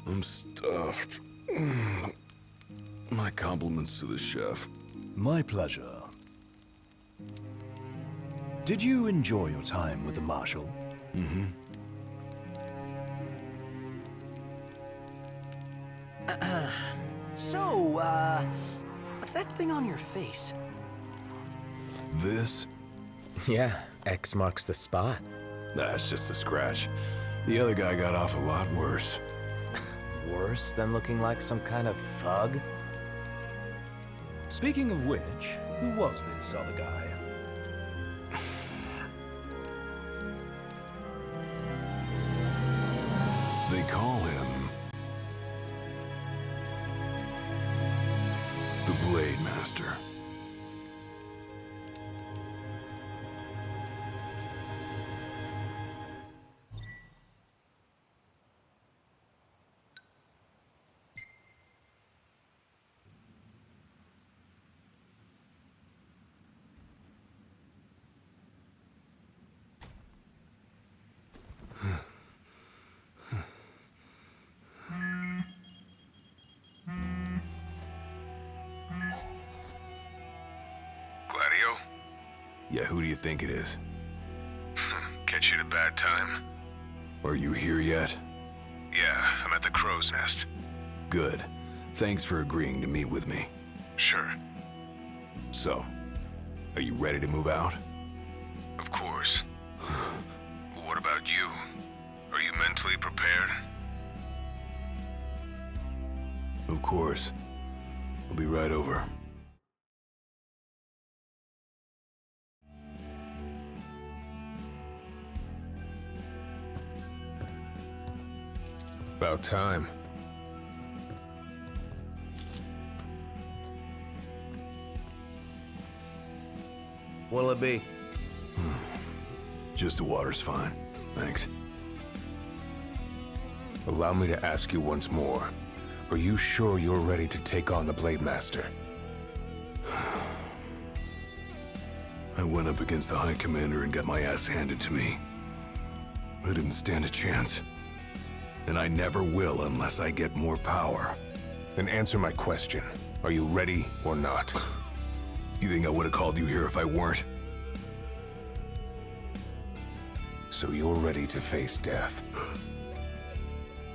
I'm stuffed. My compliments to the chef. My pleasure. Did you enjoy your time with the Marshal? Mm-hmm. So, what's that thing on your face? This? Yeah, X marks the spot. That's just a scratch. The other guy got off a lot worse. Worse than looking like some kind of thug? Speaking of which, who was this other guy? They call him the Blade Master. Gladio? Yeah, who do you think it is? Catch you at a bad time? Are you here yet? Yeah, I'm at the Crow's Nest. Good. Thanks for agreeing to meet with me. Sure. So, are you ready to move out? Of course. What about you? Are you mentally prepared? Of course. I'll be right over. About time. What'll it be? Just the water's fine. Thanks. Allow me to ask you once more. Are you sure you're ready to take on the Blade Master? I went up against the High Commander and got my ass handed to me. I didn't stand a chance. And I never will unless I get more power. Then answer my question. Are you ready or not? You think I would have called you here if I weren't? So you're ready to face death.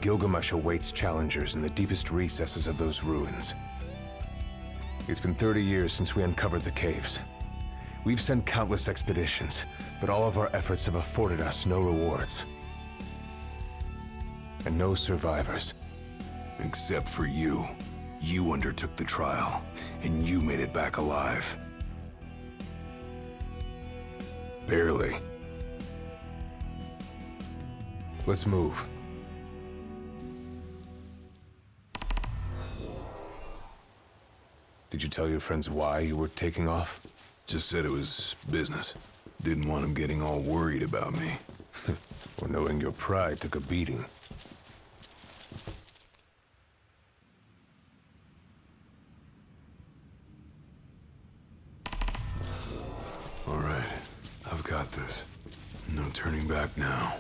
Gilgamesh awaits challengers in the deepest recesses of those ruins. It's been 30 years since we uncovered the caves. We've sent countless expeditions, but all of our efforts have afforded us no rewards. And no survivors. Except for you. You undertook the trial, and you made it back alive. Barely. Let's move. Did you tell your friends why you were taking off? Just said it was business. Didn't want them getting all worried about me. Or knowing your pride took a beating. All right, I've got this. No turning back now.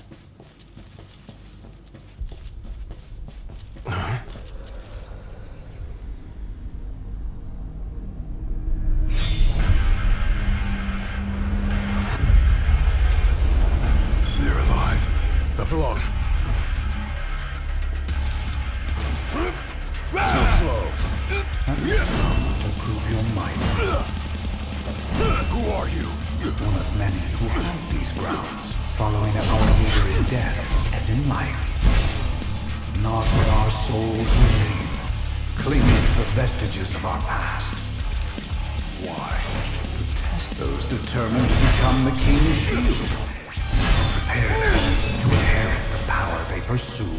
They're alive. Not for long. Too slow. To prove your might. Who are you? One of many who haunt these grounds, following our leader in death as in life. Not where our souls remain, clinging to the vestiges of our past. Why? To test those determined to become the king's shield. Prepare them to inherit the power they pursue.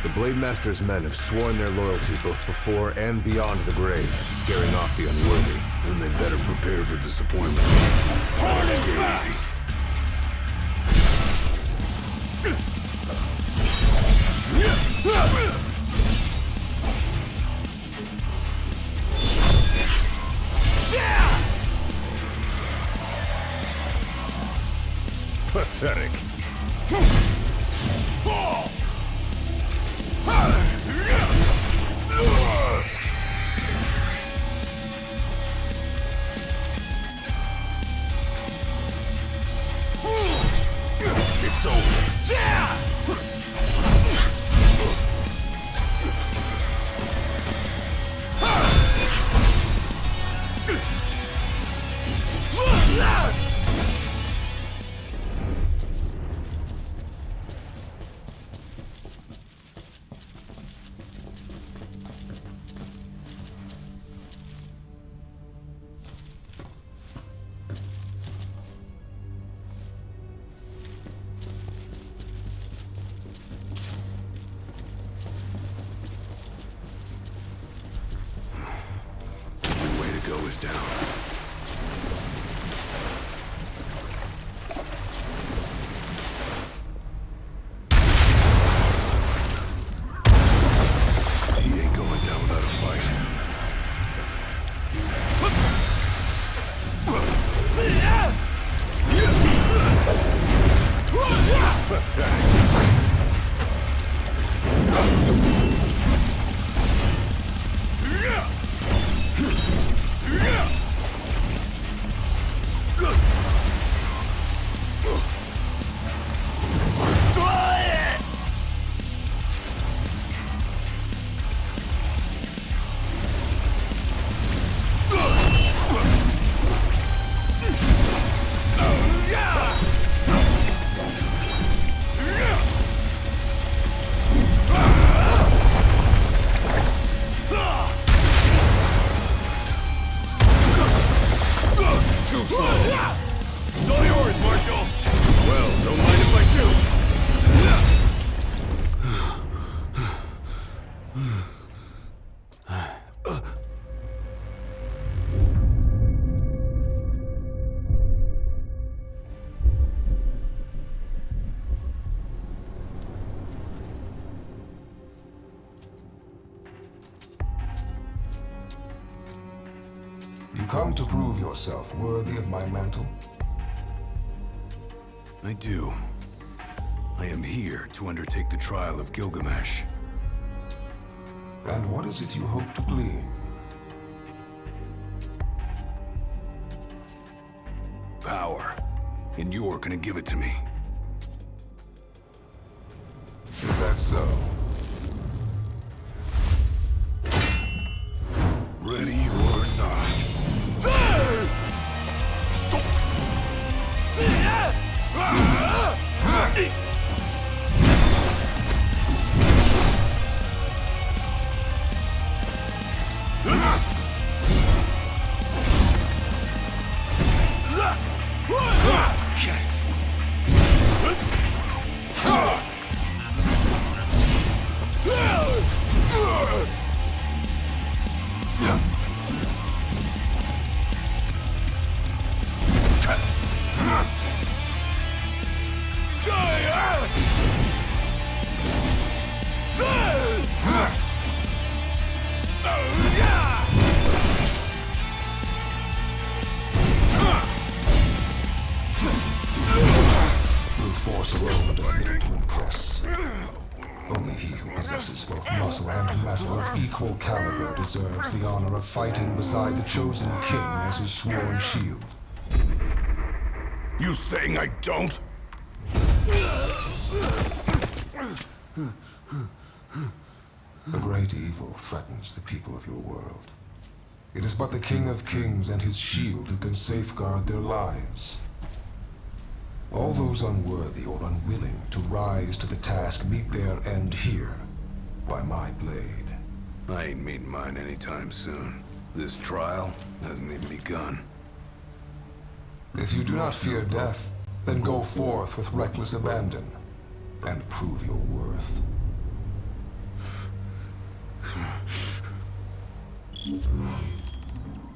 The Blade Master's men have sworn their loyalty both before and beyond the grave, scaring off the unworthy. Then they better prepare for disappointment. Better scare easy. Pathetic. It's over. Goes down. He ain't going down without a fight. It's all yours, Marshal! Well, don't mind if I do! You come to prove yourself worthy of my mantle? I do. I am here to undertake the trial of Gilgamesh. And what is it you hope to glean? Power. And you're gonna give it to me. Is that so? Ready or not. Brute force alone does little to impress. Only he who possesses both muscle and metal of equal caliber deserves the honor of fighting beside the chosen king as his sworn shield. You saying I don't? A great evil threatens the people of your world. It is but the King of Kings and his shield who can safeguard their lives. All those unworthy or unwilling to rise to the task meet their end here, by my blade. I ain't meeting mine anytime soon. This trial hasn't even begun. If you do not fear death, then go forth with reckless abandon, and prove your worth.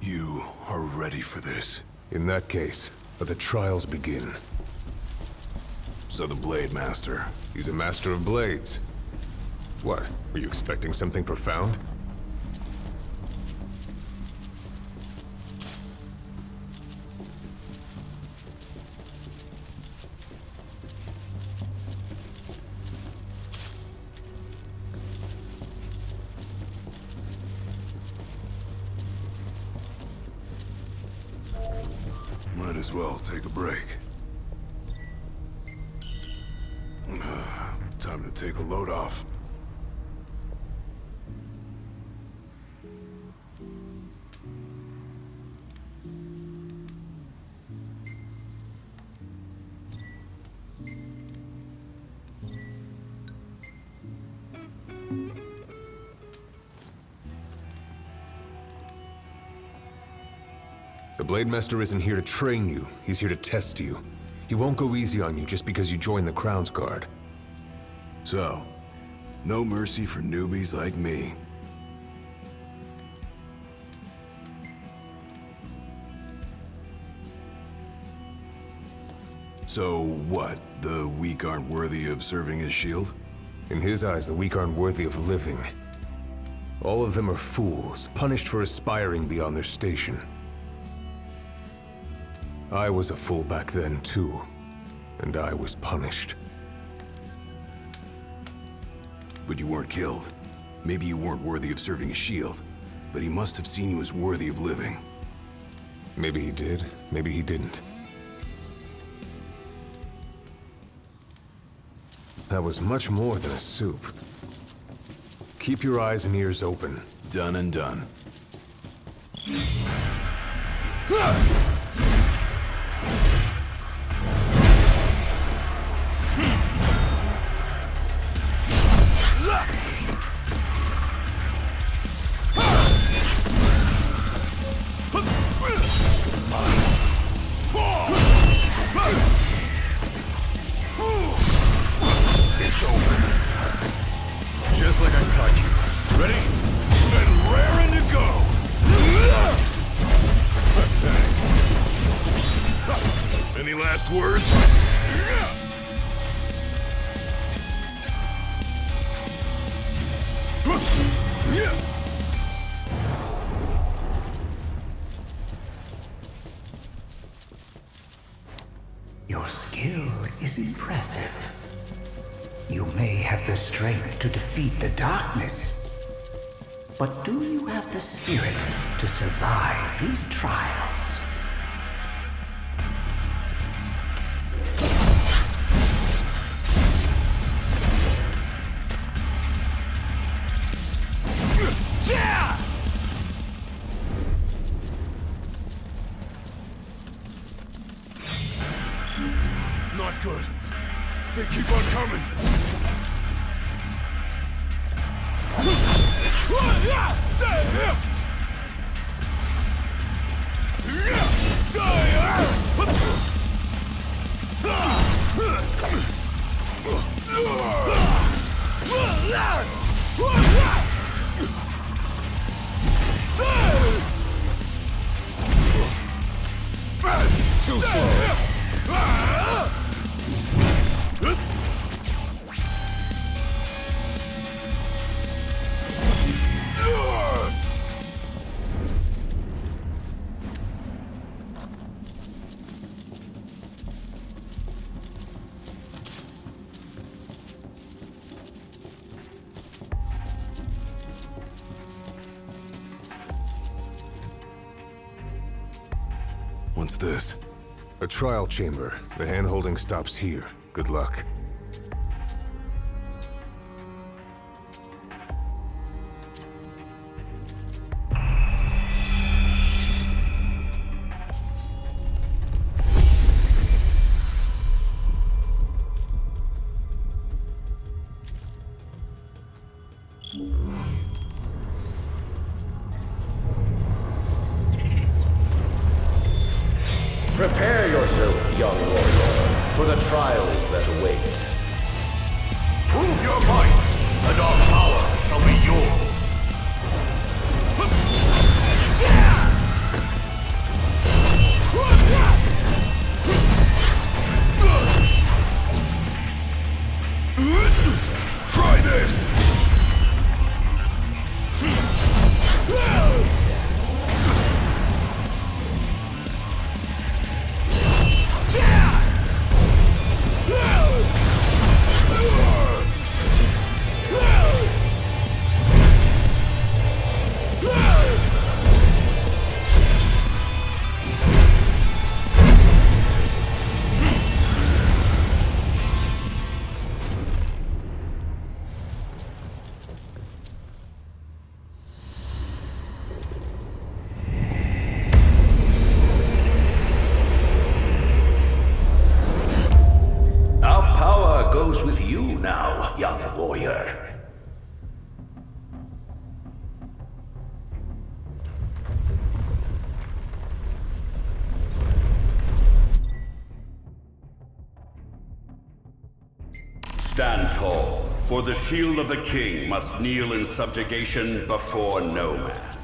You are ready for this. In that case, let the trials begin. So the Blade Master. He's a master of blades. What? Were you expecting something profound? as well take a break. Time to take a load off. The Blade Master isn't here to train you, he's here to test you. He won't go easy on you just because you joined the Crown's Guard. So, no mercy for newbies like me. So what? The weak aren't worthy of serving as shield? In his eyes, the weak aren't worthy of living. All of them are fools, punished for aspiring beyond their station. I was a fool back then, too. And I was punished. But you weren't killed. Maybe you weren't worthy of serving as shield, but he must have seen you as worthy of living. Maybe he did, maybe he didn't. That was much more than a soup. Keep your eyes and ears open. Done and done. It's over. Just like I taught you. Ready? And raring to go! Pathetic. Any last words? Your skill is impressive. You may have the strength to defeat the darkness, but do you have the spirit to survive these trials? Not good. They keep on coming. Too slow. What's this? A trial chamber. The hand-holding stops here. Good luck. Prepare yourself, young warrior, for the trials that await. Prove your might, and our power shall be yours. Try this! For the shield of the king must kneel in subjugation before no man.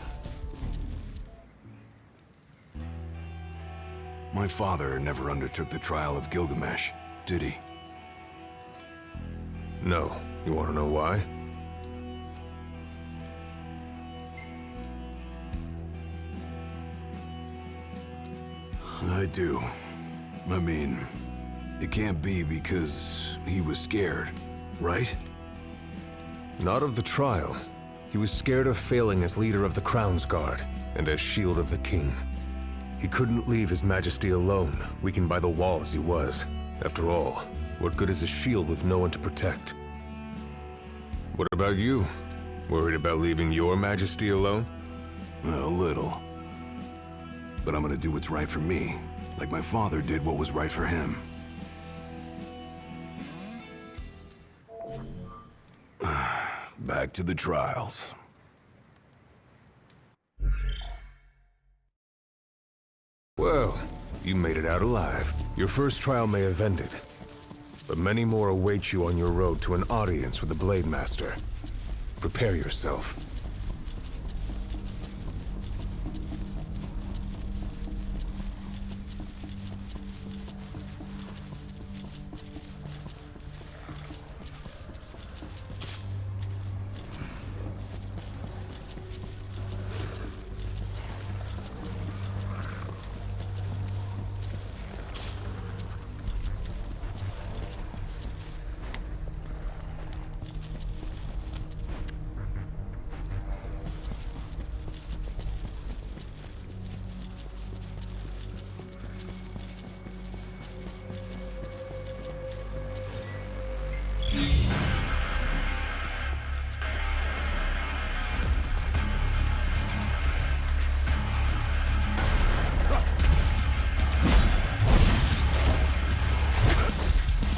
My father never undertook the trial of Gilgamesh, did he? No. You want to know why? I do. I mean, it can't be because he was scared, right? Not of the trial. He was scared of failing as leader of the Crown's Guard, and as Shield of the King. He couldn't leave His Majesty alone, weakened by the wall as he was. After all, what good is a shield with no one to protect? What about you? Worried about leaving your Majesty alone? A little. But I'm gonna do what's right for me, like my father did what was right for him. Back to the trials. Well, you made it out alive. Your first trial may have ended, but many more await you on your road to an audience with the Blade Master. Prepare yourself.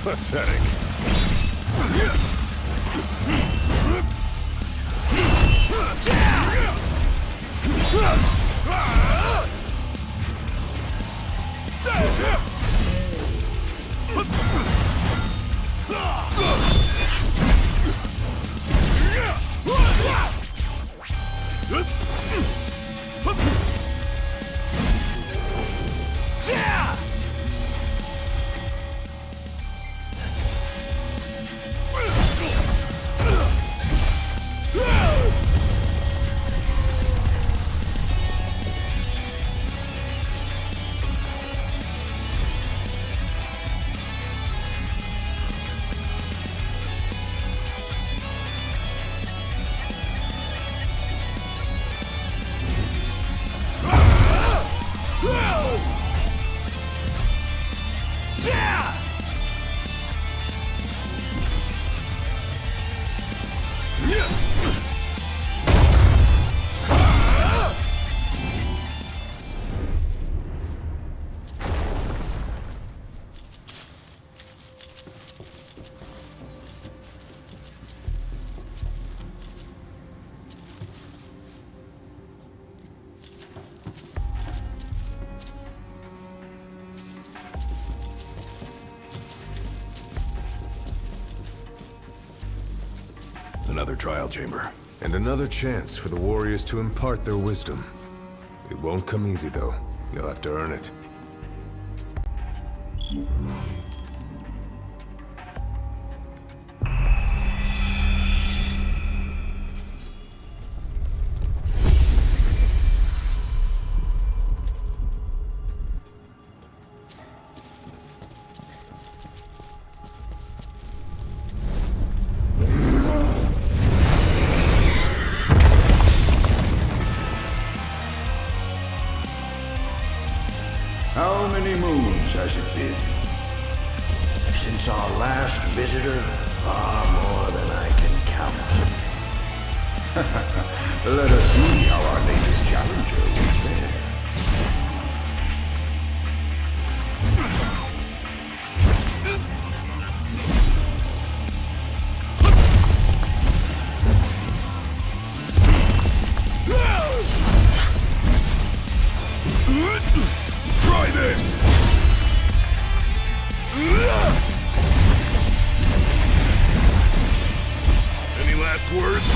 Pathetic. Another trial chamber. And another chance for the warriors to impart their wisdom. It won't come easy, though. You'll have to earn it. How many moons has it been? Since our last visitor? Far more than I can count. Let us see how our latest challenger will fare. Try this! last words?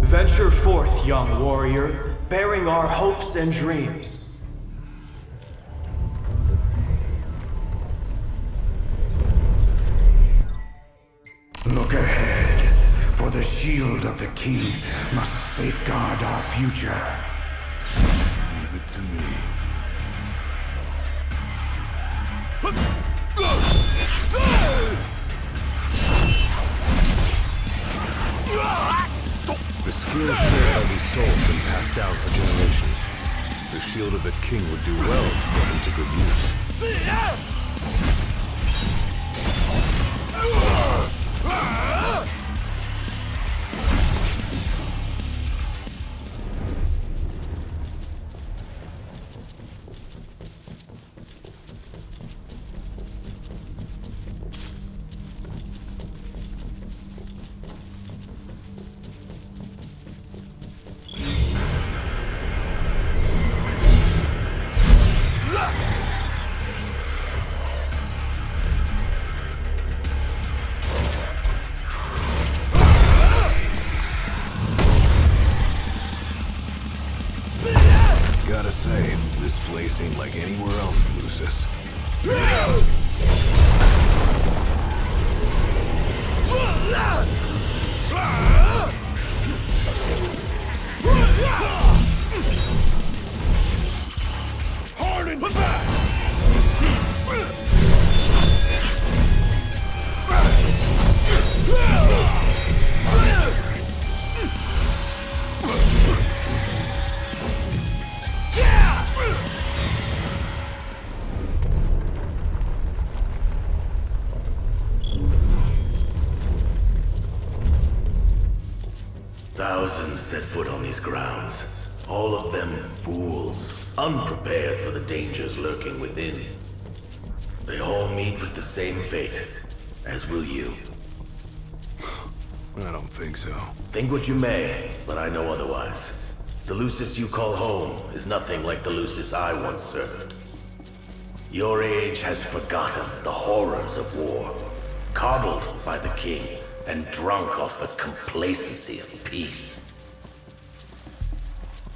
Venture forth, young warrior, bearing our hopes and dreams. Look ahead, for the shield of the king must safeguard our future. Leave it to me. The skill shared by these souls been passed down for generations. The shield of the king would do well to put into good use. Gotta say, this place ain't like anywhere else in Lucis. Harden back! Thousands set foot on these grounds. All of them fools, unprepared for the dangers lurking within. They all meet with the same fate, as will you. I don't think so. Think what you may, but I know otherwise. The Lucis you call home is nothing like the Lucis I once served. Your age has forgotten the horrors of war, coddled by the king, and drunk off the complacency of peace.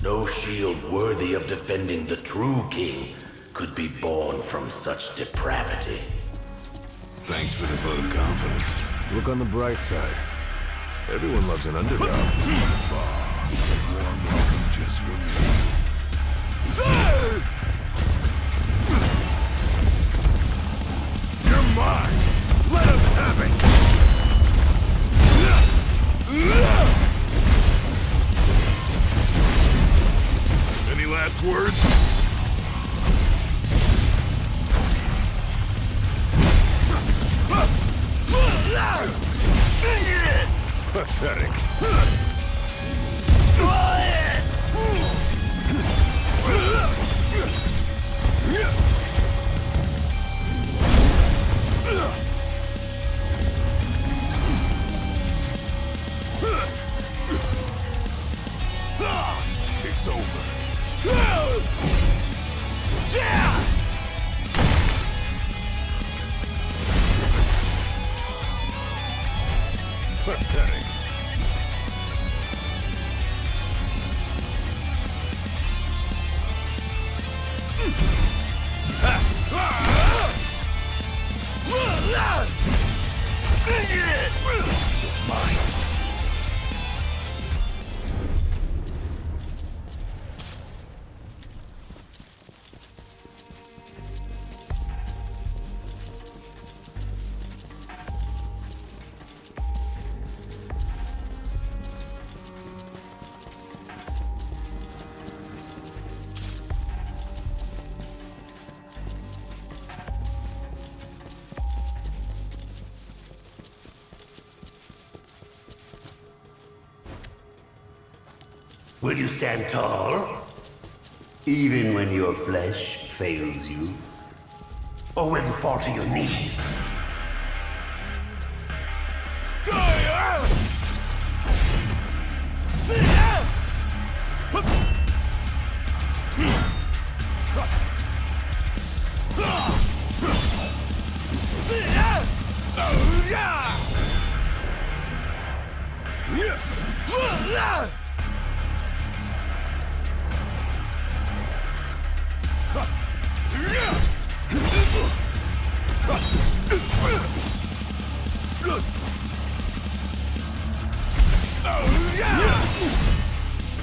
No shield worthy of defending the true king could be born from such depravity. Thanks for the vote of confidence. Look on the bright side. Everyone loves an underdog. Warm welcome just for me. You're mine! Let us have it! Any last words? Pathetic. It's over. Pathetic. Mine. Will you stand tall? Even when your flesh fails you? Or will you fall to your knees?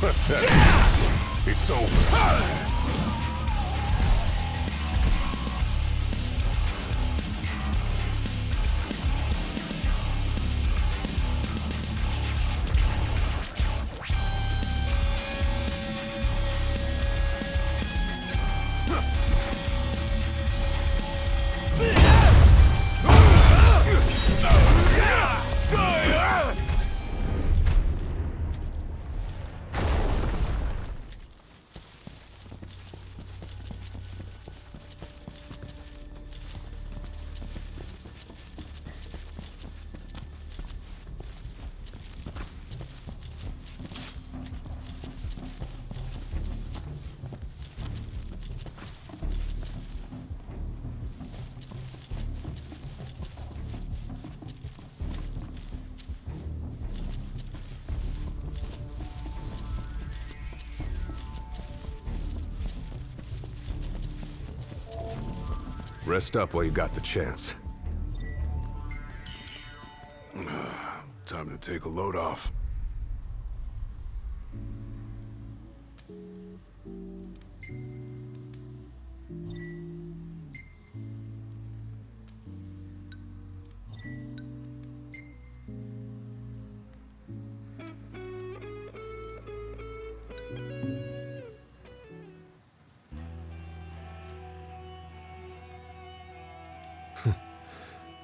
Pathetic. It's over. Rest up while you got the chance. Time to take a load off.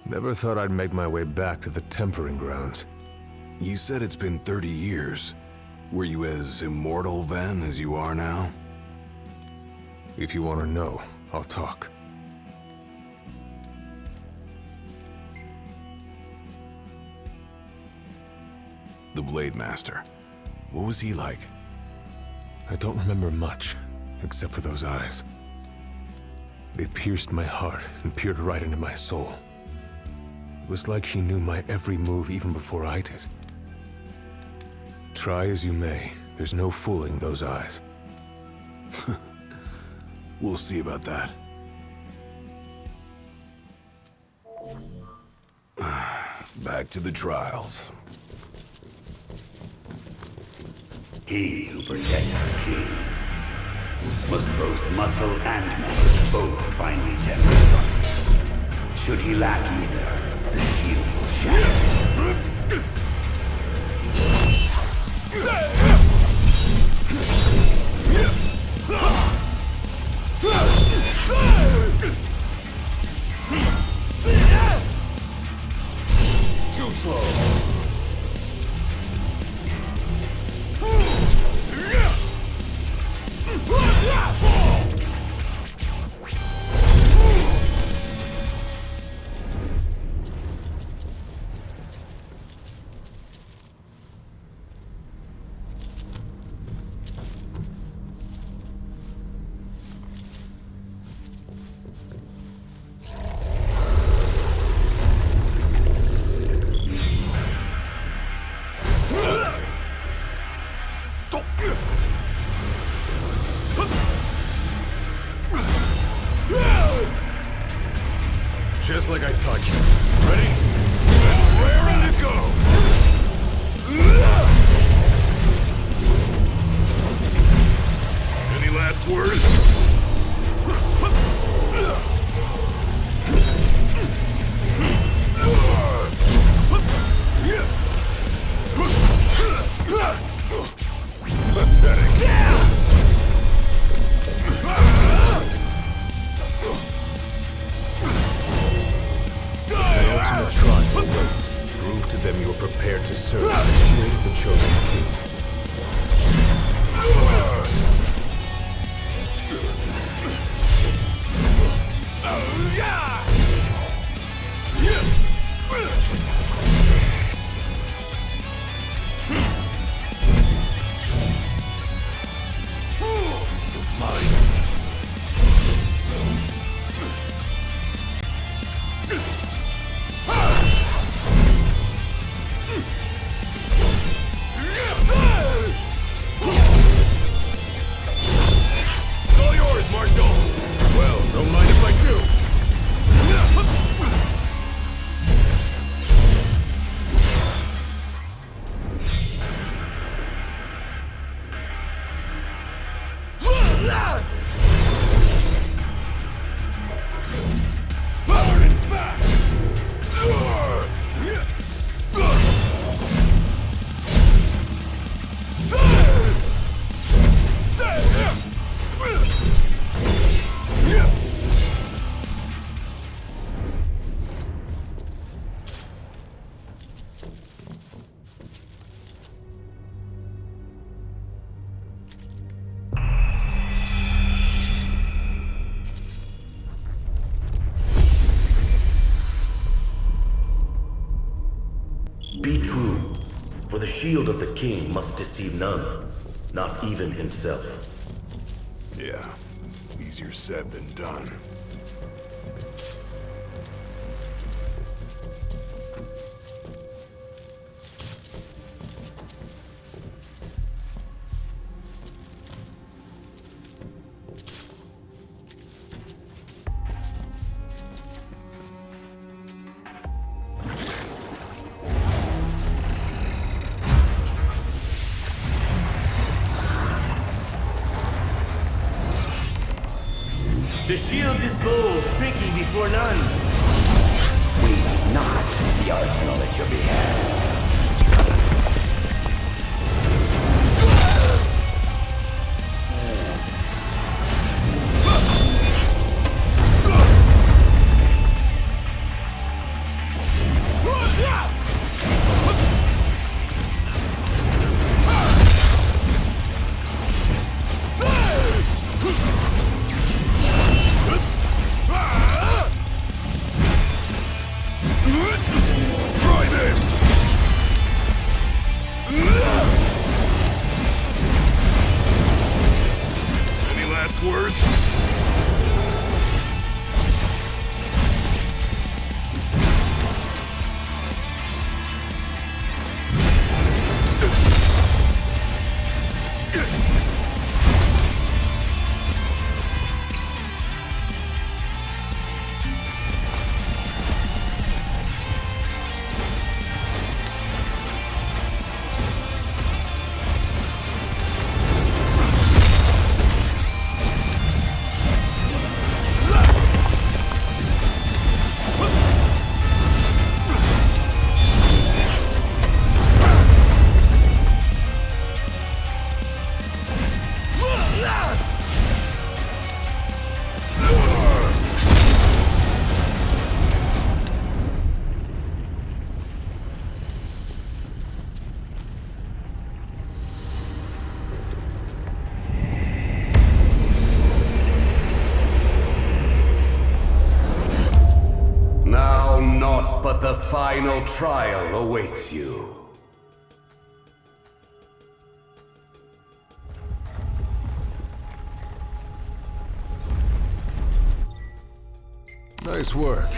Never thought I'd make my way back to the tempering grounds. You said it's been 30 years. Were you as immortal then as you are now? If you want to know, I'll talk. The Blade Master. What was he like? I don't remember much, except for those eyes. They pierced my heart and peered right into my soul. It was like she knew my every move even before I did. Try as you may, there's no fooling those eyes. We'll see about that. Back to the trials. He who protects the king must boast muscle and metal, both finely tempered. Should he lack either, the shield will shatter. Too slow. Just like I taught you. Ready? Raring to go! Any last words? Pathetic. Ultimate trial awaits. Prove to them you are prepared to serve as the shield of the chosen king. Be true, for the shield of the king must deceive none, not even himself. Yeah, easier said than done. The shield is bold, shrinking before none. Waste not the arsenal at your behest. Try this! Any last words? Now naught but the final trial awaits you. Nice work.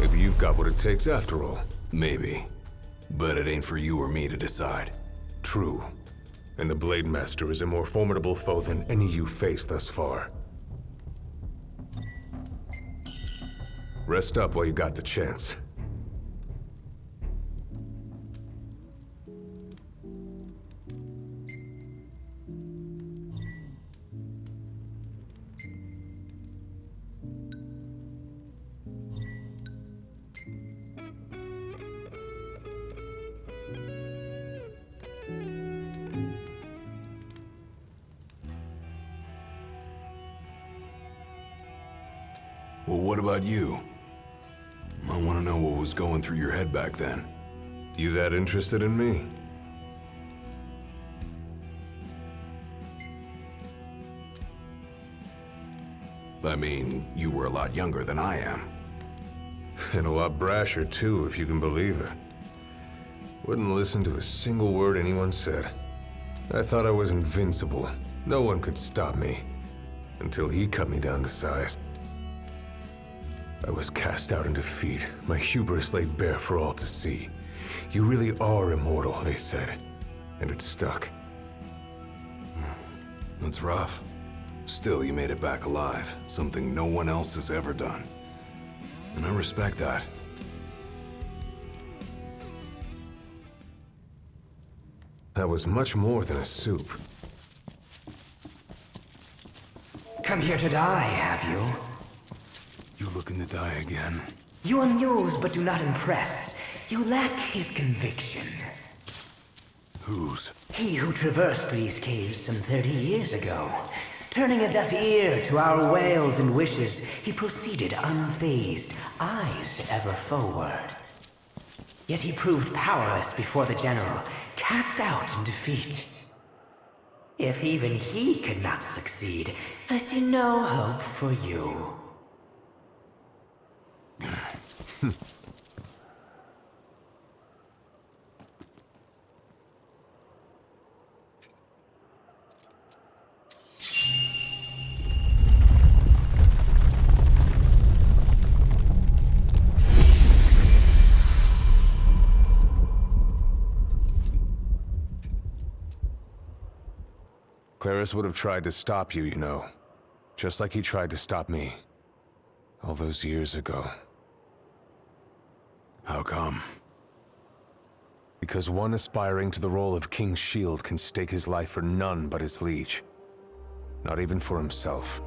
Maybe you've got what it takes after all. Maybe. But it ain't for you or me to decide. True. And the Blade Master is a more formidable foe than any you've faced thus far. Rest up while you got the chance. Well, what about you? I want to know what was going through your head back then. You that interested in me? I mean, you were a lot younger than I am. And a lot brasher, too, if you can believe it. Wouldn't listen to a single word anyone said. I thought I was invincible. No one could stop me. Until he cut me down to size. I was cast out in defeat, my hubris laid bare for all to see. You really are immortal, they said. And it stuck. That's rough. Still, you made it back alive, something no one else has ever done. And I respect that. That was much more than a soup. Come here to die, have you? You looking to die again? You amuse but do not impress. You lack his conviction. Whose? He who traversed these caves some 30 years ago. Turning a deaf ear to our wails and wishes, he proceeded unfazed, eyes ever forward. Yet he proved powerless before the general, cast out in defeat. If even he could not succeed, I see no hope for you. Claris would have tried to stop you, you know. Just like he tried to stop me. All those years ago. How come? Because one aspiring to the role of King's Shield can stake his life for none but his liege. Not even for himself.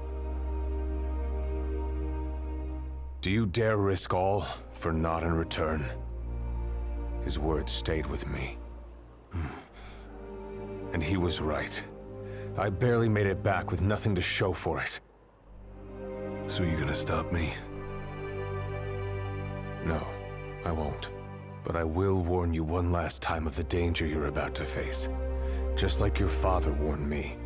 Do you dare risk all for naught in return? His words stayed with me. And he was right. I barely made it back with nothing to show for it. So you gonna stop me? No, I won't. But I will warn you one last time of the danger you're about to face. Just like your father warned me.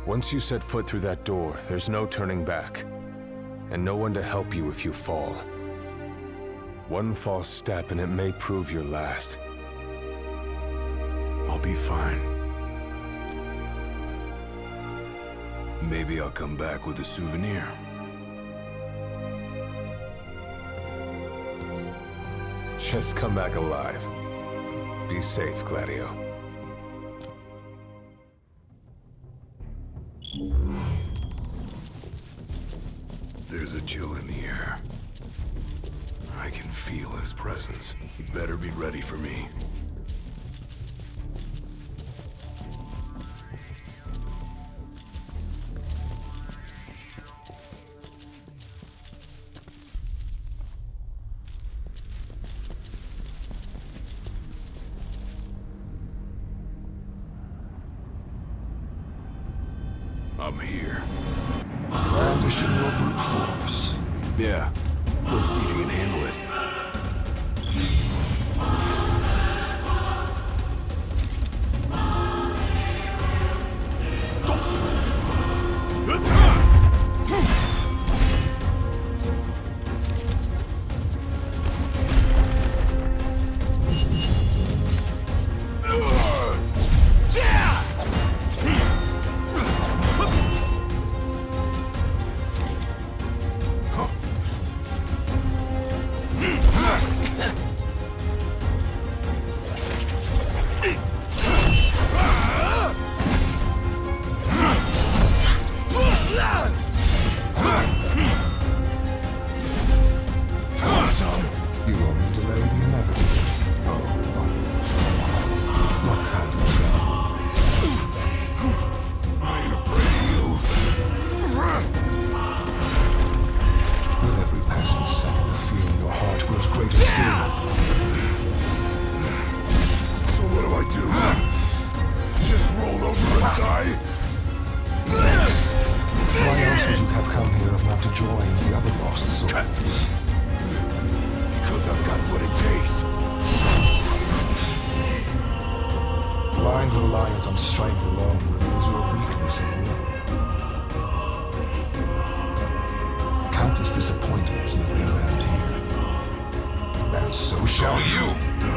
Once you set foot through that door, there's no turning back. And no one to help you if you fall. One false step and it may prove your last. I'll be fine. Maybe I'll come back with a souvenir. Just come back alive. Be safe, Gladio. There's a chill in the air. I can feel his presence. You'd better be ready for me. I'm here. Brandishing your brute force. Yeah. Let's see if you can handle it. You only delay the inevitable. Oh, what kind of trouble? I ain't afraid of you. With every passing second, feel your heart grows greater still. So what do I do? Just roll over and die? Why else would you have come here if not to join the other lost souls? Because I've got what it takes. Blind reliance on strength alone reveals your weakness in will. shall you? No.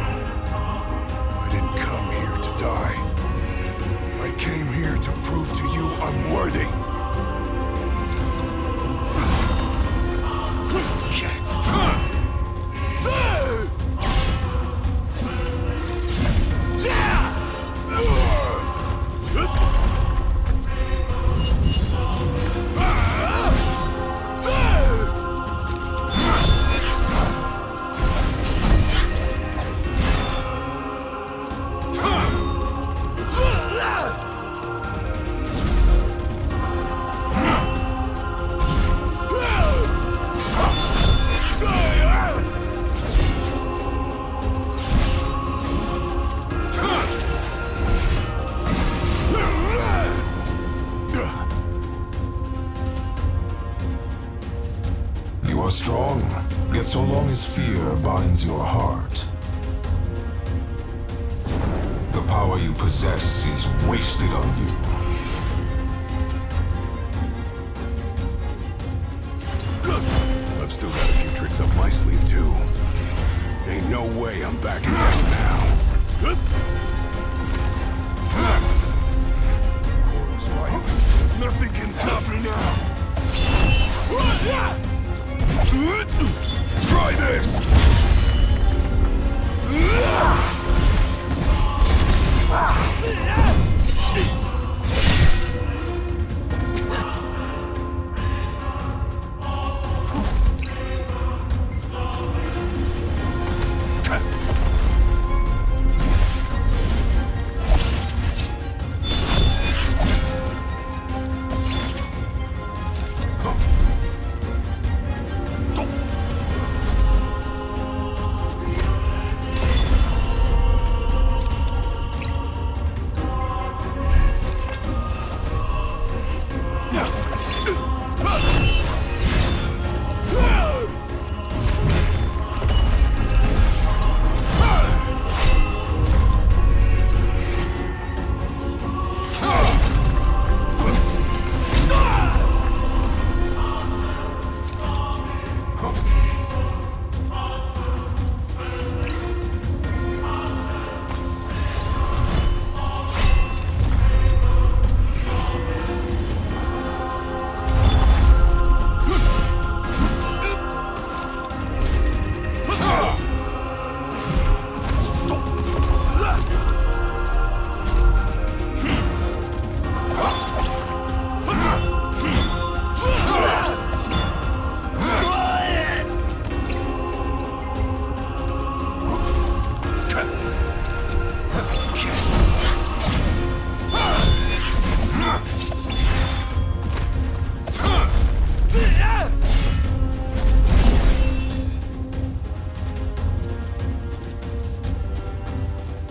I didn't come here to die. I came here to prove to you I'm worthy. You are strong, yet so long as fear binds your heart, the power you possess is wasted on you. I've still got a few tricks up my sleeve, too. Ain't no way I'm backing down now. Cora's right. Nothing can stop me now. Try this!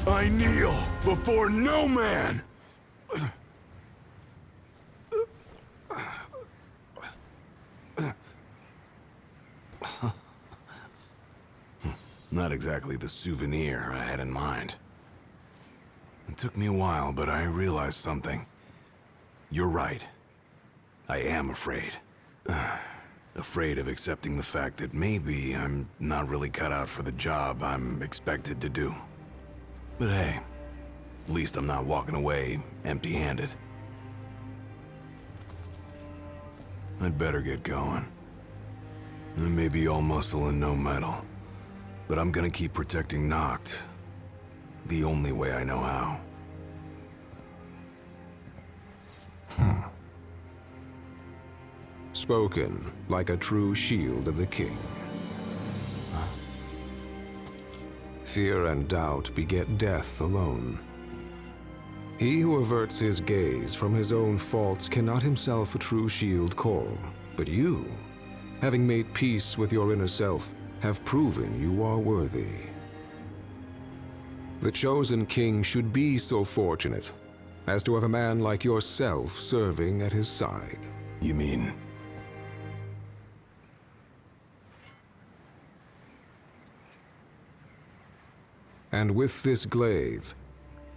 I kneel before no man! Not exactly the souvenir I had in mind. It took me a while, but I realized something. You're right. I am afraid. Afraid of accepting the fact that maybe I'm not really cut out for the job I'm expected to do. But hey, at least I'm not walking away empty-handed. I'd better get going. I may be all muscle and no metal, but I'm gonna keep protecting Noct the only way I know how. Spoken like a true shield of the king. Fear and doubt beget death alone. He who averts his gaze from his own faults cannot himself a true shield call. But you, having made peace with your inner self, have proven you are worthy. The chosen king should be so fortunate as to have a man like yourself serving at his side. You mean? And with this glaive,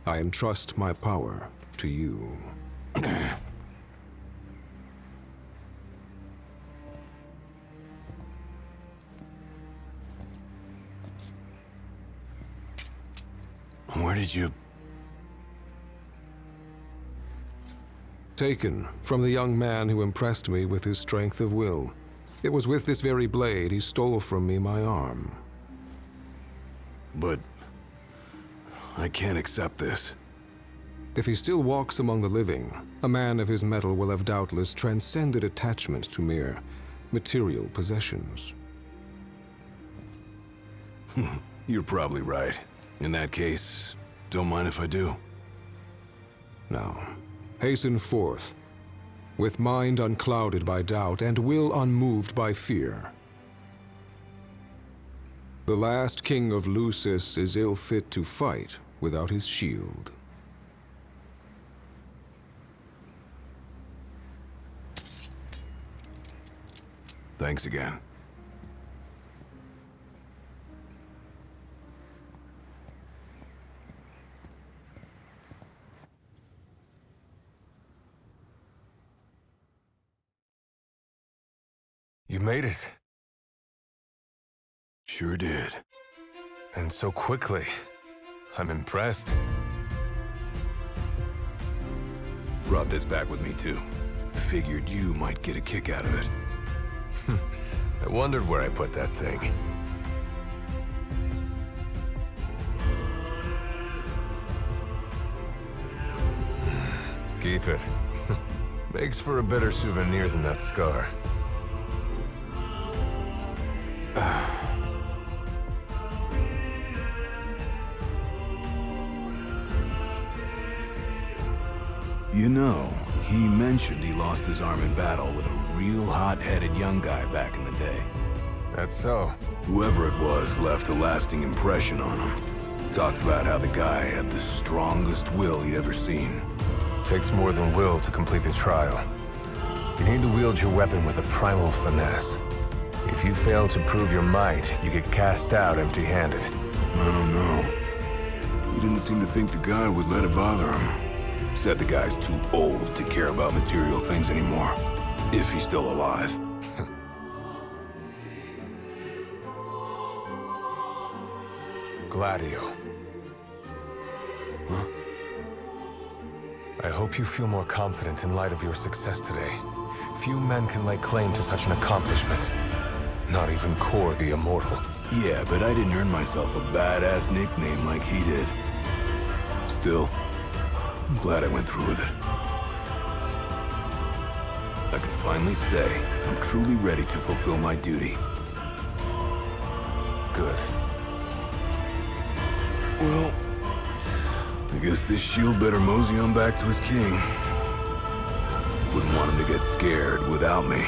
I entrust my power to you. Where did you... Taken from the young man who impressed me with his strength of will. It was with this very blade he stole from me my arm. But... I can't accept this. If he still walks among the living, a man of his mettle will have doubtless transcended attachment to mere material possessions. You're probably right. In that case, don't mind if I do. Now, hasten forth, with mind unclouded by doubt and will unmoved by fear. The last king of Lucis is ill fit to fight without his shield. Thanks again. You made it. Sure did. And so quickly. I'm impressed. Brought this back with me too. Figured you might get a kick out of it. I wondered where I put that thing. Keep it. Makes for a better souvenir than that scar. You know, he mentioned he lost his arm in battle with a real hot-headed young guy back in the day. That's so. Whoever it was left a lasting impression on him. Talked about how the guy had the strongest will he'd ever seen. Takes more than will to complete the trial. You need to wield your weapon with a primal finesse. If you fail to prove your might, you get cast out empty-handed. I don't know. He didn't seem to think the guy would let it bother him. Said the guy's too old to care about material things anymore. If he's still alive. Gladio. Huh? I hope you feel more confident in light of your success today. Few men can lay claim to such an accomplishment. Not even Kor the Immortal. Yeah, but I didn't earn myself a badass nickname like he did. Still, I'm glad I went through with it. I can finally say I'm truly ready to fulfill my duty. Good. Well, I guess this shield better mosey on back to his king. Wouldn't want him to get scared without me.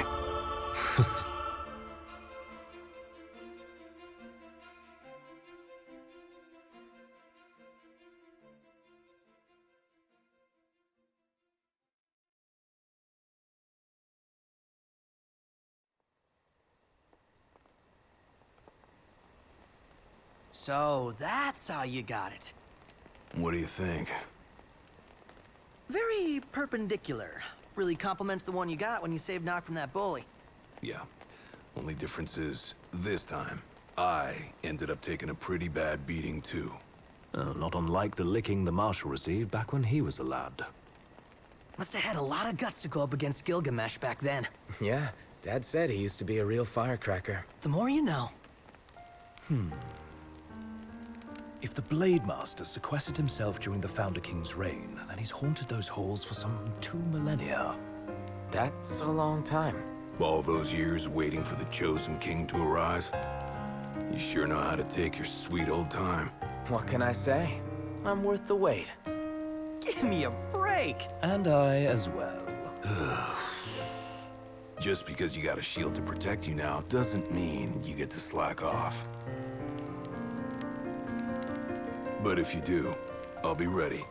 So that's how you got it. What do you think? Very perpendicular. Really complements the one you got when you saved Nock from that bully. Yeah. Only difference is, this time, I ended up taking a pretty bad beating too. Not unlike the licking the Marshal received back when he was a lad. Must have had a lot of guts to go up against Gilgamesh back then. Yeah, Dad said he used to be a real firecracker. The more you know. If the Blade Master sequestered himself during the Founder King's reign, then he's haunted those halls for some 2 millennia. That's a long time. All those years waiting for the chosen king to arise. You sure know how to take your sweet old time. What can I say? I'm worth the wait. Give me a break! And I as well. Just because you got a shield to protect you now doesn't mean you get to slack off. But if you do, I'll be ready.